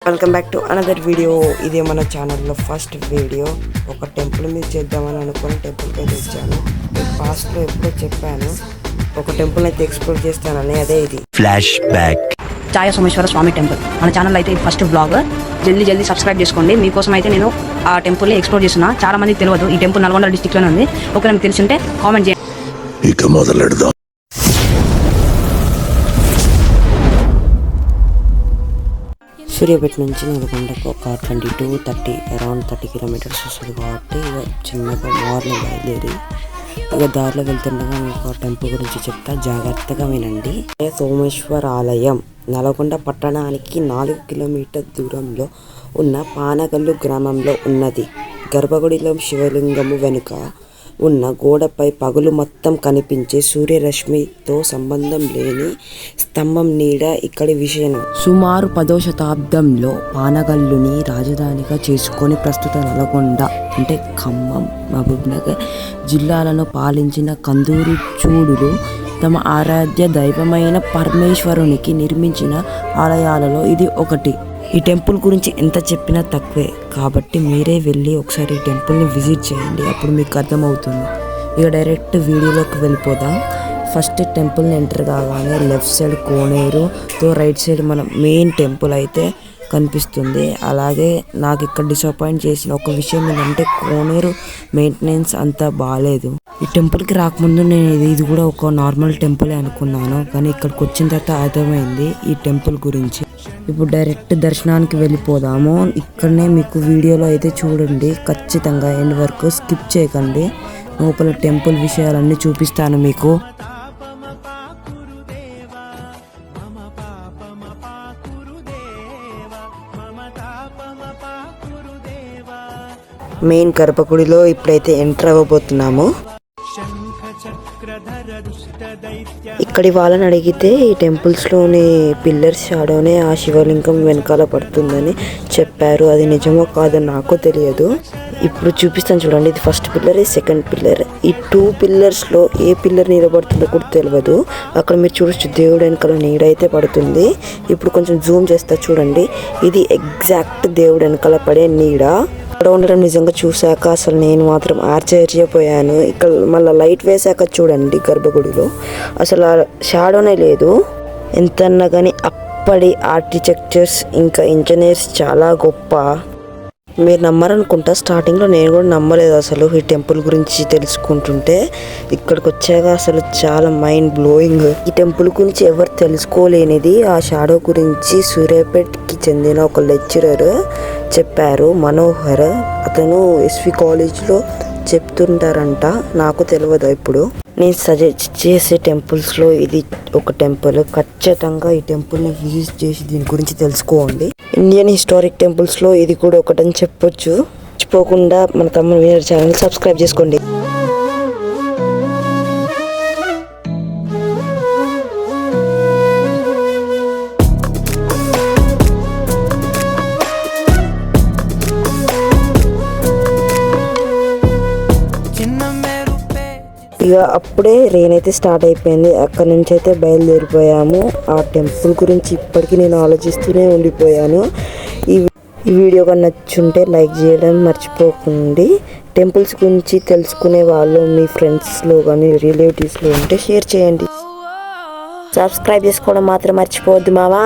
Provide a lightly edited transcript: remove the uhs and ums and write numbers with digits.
Welcome back to another video. ఇదే మన ఛానల్లో ఫస్ట్ వీడియో. ఒక టెంపుల్ మీద చేద్దామని అనుకుని టెంపుల్కి అయితే వచ్చాను. పాస్ట్లో ఎప్పుడో చెప్పాను ఒక టెంపుల్ అయితే ఎక్స్ప్లోర్ చేస్తానని, అదే ఇది. Flash back. Chaya Someshwara Swamy temple మన ఛానల్ అయితే ఫస్ట్ బ్లాగ్. జల్దీ సబ్స్క్రైబ్ చేసుకోండి. మీకోసం అయితే నేను ఆ టెంపుల్ని ఎక్స్ప్లోర్ చేస్తున్నా. చాలా మందికి తెలియదు ఈ టెంపుల్ నల్గొండ డిస్ట్రిక్ట్లోనే ఉంది. ఒకవేళ మీకు తెలిసి ఉంటే కామెంట్ చేయండి. ఇక మొదలెడదాం. సూర్యాపేట నుంచి నల్గొండకు ఒక 22-30 అరౌండ్ 30 కిలోమీటర్స్ వస్తుంది. కాబట్టి ఇక చిన్నగా మార్నింగ్ బయలుదేరి ఇక దారిలో వెళ్తుండగా మీకు ఆ టెంపుల్ గురించి చెప్తా, జాగ్రత్తగా వినండి. సోమేశ్వర ఆలయం నల్గొండ పట్టణానికి 4 కిలోమీటర్ దూరంలో ఉన్న పానగల్లు గ్రామంలో ఉన్నది. గర్భగుడిలో శివలింగము వెనుక ఉన్న గోడపై పగులు మొత్తం కనిపించే సూర్యరశ్మితో సంబంధం లేని స్తంభం నీడ ఇక్కడి విషయం. సుమారు 10వ శతాబ్దంలో పానగల్లుని రాజధానిగా చేసుకొని ప్రస్తుత నల్గొండ అంటే ఖమ్మం, మహబూబ్నగర్ జిల్లాలను పాలించిన కందూరు చూడులు తమ ఆరాధ్య దైవమైన పరమేశ్వరునికి నిర్మించిన ఆలయాలలో ఇది ఒకటి. ఈ టెంపుల్ గురించి ఎంత చెప్పినా తక్కువే, కాబట్టి మీరే వెళ్ళి ఒకసారి ఈ టెంపుల్ని విజిట్ చేయండి, అప్పుడు మీకు అర్థమవుతుంది. ఇక డైరెక్ట్ వీడియోలోకి వెళ్ళిపోదాం. ఫస్ట్ టెంపుల్ని ఎంటర్ కాగానే లెఫ్ట్ సైడ్ కోనేరుతో రైట్ సైడ్ మన మెయిన్ టెంపుల్ అయితే కనిపిస్తుంది. అలాగే నాకు ఇక్కడ డిసప్పాయింట్ చేసిన ఒక విషయం ఏంటంటే కోనేరు మెయింటెనెన్స్ అంతా బాగాలేదు. ఈ టెంపుల్కి రాకముందు నేను ఇది కూడా ఒక నార్మల్ టెంపులే అనుకున్నాను, కానీ ఇక్కడికి వచ్చిన తర్వాత అర్థమైంది ఈ టెంపుల్ గురించి. ఇప్పుడు డైరెక్ట్ దర్శనానికి వెళ్ళిపోదాము. ఇక్కడనే మీకు వీడియోలో అయితే చూడండి, ఖచ్చితంగా ఎండ్ వరకు స్కిప్ చేయకండి. లోపల టెంపుల్ విషయాలన్నీ చూపిస్తాను మీకు. మెయిన్ గర్భగుడిలో ఇప్పుడైతే ఎంటర్ అవ్వబోతున్నాము. ఇక్కడి వాళ్ళని అడిగితే ఈ టెంపుల్స్లోని పిల్లర్స్ షాడోనే ఆ శివలింగం వెనకాల పడుతుందని చెప్పారు. అది నిజమో కాదో నాకు తెలియదు. ఇప్పుడు చూపిస్తాను చూడండి. ఇది ఫస్ట్ పిల్లర్, ఇది సెకండ్ పిల్లర్. ఈ 2 పిల్లర్స్లో ఏ పిల్లర్ నిలబడుతుందో కూడా తెలియదు. అక్కడ మీరు చూడొచ్చు దేవుడు వెనకాల నీడ అయితే పడుతుంది. ఇప్పుడు కొంచెం జూమ్ చేస్తా చూడండి. ఇది ఎగ్జాక్ట్ దేవుడు వెనకాల పడే నీడ. ఇక్కడ ఉండడం నిజంగా చూశాక అసలు నేను మాత్రం ఆశ్చర్యపోయాను. ఇక్కడ మళ్ళీ లైట్ వేసాక చూడండి గర్భగుడిలో అసలు ఆ షాడోనే లేదు. ఎంతన్నా కానీ అప్పటి ఆర్కిటెక్చర్స్ ఇంకా ఇంజనీర్స్ చాలా గొప్ప. మీరు నమ్మరనుకుంటా, స్టార్టింగ్లో నేను కూడా నమ్మలేదు అసలు ఈ టెంపుల్ గురించి తెలుసుకుంటుంటే. ఇక్కడికి వచ్చాక అసలు చాలా మైండ్ బ్లోయింగ్. ఈ టెంపుల్ గురించి ఎవరు తెలుసుకోలేనిది ఆ షాడో గురించి సూర్యాపేటకి చెందిన ఒక లెక్చరర్ చెప్పారు, మనోహర్. అతను ఎస్వి కాలేజ్లో చెప్తుంటారంట, నాకు తెలియదు. ఇప్పుడు నేను సజెస్ట్ చేసే టెంపుల్స్లో ఇది ఒక టెంపుల్. ఖచ్చితంగా ఈ టెంపుల్ని విజిట్ చేసి దీని గురించి తెలుసుకోండి. ఇండియన్ హిస్టారిక్ టెంపుల్స్లో ఇది కూడా ఒకటని చెప్పొచ్చు. మర్చిపోకుండా మన తమ్ముడు వినర్ ఛానల్ సబ్స్క్రైబ్ చేసుకోండి. ఇక అప్పుడే రెయిన్ అయితే స్టార్ట్ అయిపోయింది. అక్కడ నుంచి అయితే బయలుదేరిపోయాము. ఆ టెంపుల్ గురించి ఇప్పటికీ నేను ఆలోచిస్తూనే ఉండిపోయాను. ఈ వీడియో కానీ నచ్చుంటే లైక్ చేయడం మర్చిపోకండి. టెంపుల్స్ గురించి తెలుసుకునే వాళ్ళు మీ ఫ్రెండ్స్లో కానీ రిలేటివ్స్లో ఉంటే షేర్ చేయండి. సబ్స్క్రైబ్ చేసుకోవడం మాత్రం మర్చిపోవద్దు మావా.